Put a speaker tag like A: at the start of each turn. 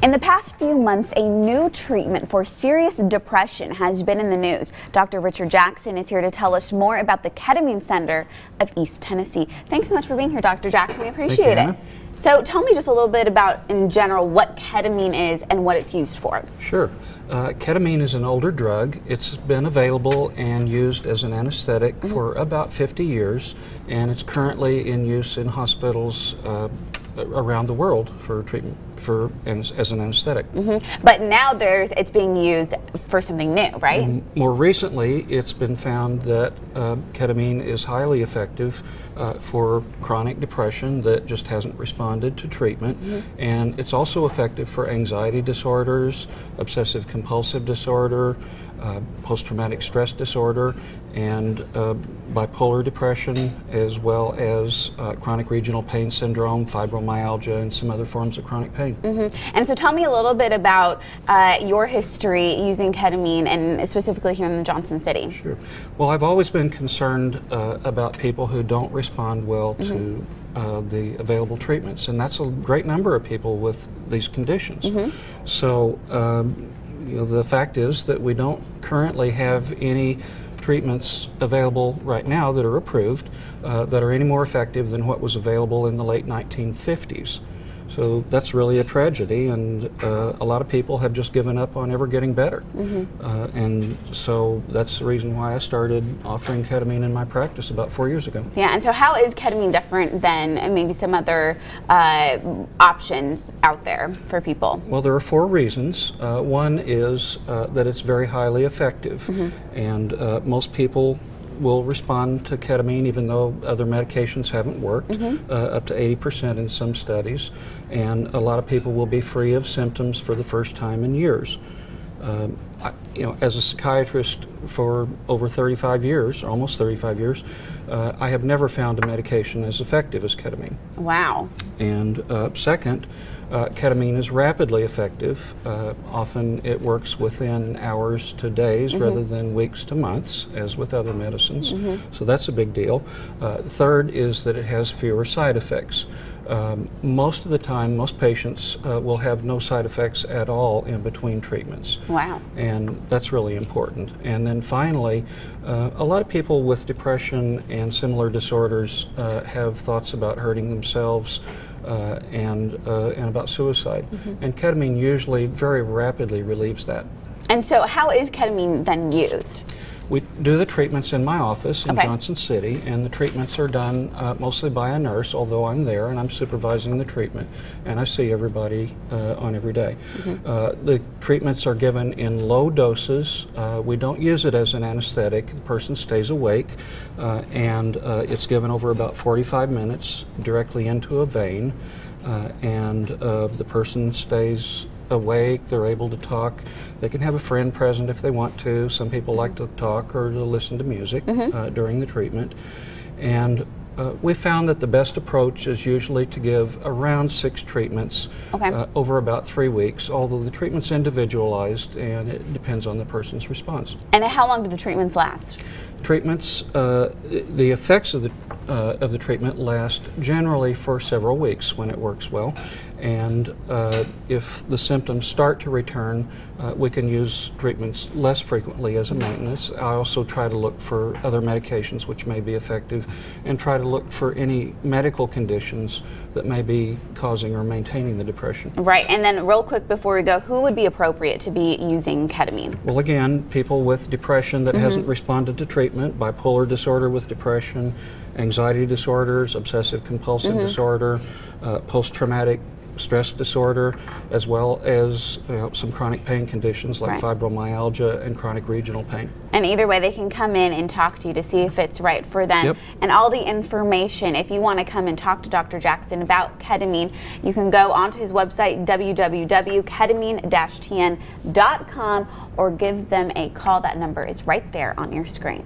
A: In the past few months, a new treatment for serious depression has been in the news. Dr. Richard Jackson is here to tell us more about the Ketamine Center of East Tennessee. Thanks so much for being here, Dr. Jackson. We appreciate it. So tell me just a little bit about, in general, what ketamine is and what it's used for.
B: Sure. Ketamine is an older drug. It's been available and used as an anesthetic for about 50 years, and it's currently in use in hospitals around the world for treatment as an anesthetic.
A: But now it's being used for something new, right?
B: More recently, it's been found that ketamine is highly effective for chronic depression that just hasn't responded to treatment, and it's also effective for anxiety disorders, obsessive compulsive disorder, post-traumatic stress disorder, and bipolar depression, as well as chronic regional pain syndrome, fibromyalgia, and some other forms of chronic pain.
A: And so tell me a little bit about your history using ketamine, and specifically here in Johnson City.
B: Sure. Well, I've always been concerned about people who don't respond well to the available treatments, and that's a great number of people with these conditions. So the fact is that we don't currently have any treatments available right now that are approved that are any more effective than what was available in the late 1950s. So that's really a tragedy, and a lot of people have just given up on ever getting better. And so that's the reason why I started offering ketamine in my practice about 4 years ago.
A: Yeah, and so how is ketamine different than maybe some other options out there for people?
B: Well, there are 4 reasons. One is that it's very highly effective, and most people will respond to ketamine even though other medications haven't worked, up to 80% in some studies, and a lot of people will be free of symptoms for the first time in years. As a psychiatrist for over 35 years, almost 35 years, I have never found a medication as effective as ketamine.
A: Wow.
B: And second, ketamine is rapidly effective. Often it works within hours to days rather than weeks to months, as with other medicines. So that's a big deal. Third is that it has fewer side effects. Most of the time, most patients will have no side effects at all in between treatments.
A: Wow.
B: And that's really important. And then finally, a lot of people with depression and similar disorders have thoughts about hurting themselves and about suicide. And ketamine usually very rapidly relieves that. And
A: so how is ketamine then used?
B: We do the treatments in my office in Johnson City, and the treatments are done mostly by a nurse, although I'm there and I'm supervising the treatment, and I see everybody on every day. The treatments are given in low doses. We don't use it as an anesthetic. The person stays awake, and it's given over about 45 minutes directly into a vein, and the person stays awake, they're able to talk. They can have a friend present if they want to. Some people like to talk or to listen to music during the treatment. And we found that the best approach is usually to give around 6 treatments over about 3 weeks, although the treatment's individualized and it depends on the person's response.
A: And how long do the treatments last?
B: Treatments, the effects of the treatment last generally for several weeks when it works well, and if the symptoms start to return, we can use treatments less frequently as a maintenance. I also try to look for other medications which may be effective, and try to look for any medical conditions that may be causing or maintaining the depression.
A: Right, and then real quick before we go, who would be appropriate to be using ketamine?
B: Well, again, people with depression that hasn't responded to treatment, bipolar disorder with depression, anxiety disorders, obsessive compulsive disorder, post-traumatic stress disorder, as well as some chronic pain conditions like fibromyalgia and chronic regional pain.
A: And either way, they can come in and talk to you to see if it's right for them. And all the information, if you want to come and talk to Dr. Jackson about ketamine, you can go onto his website, www.ketamine-tn.com, or give them a call. That number is right there on your screen.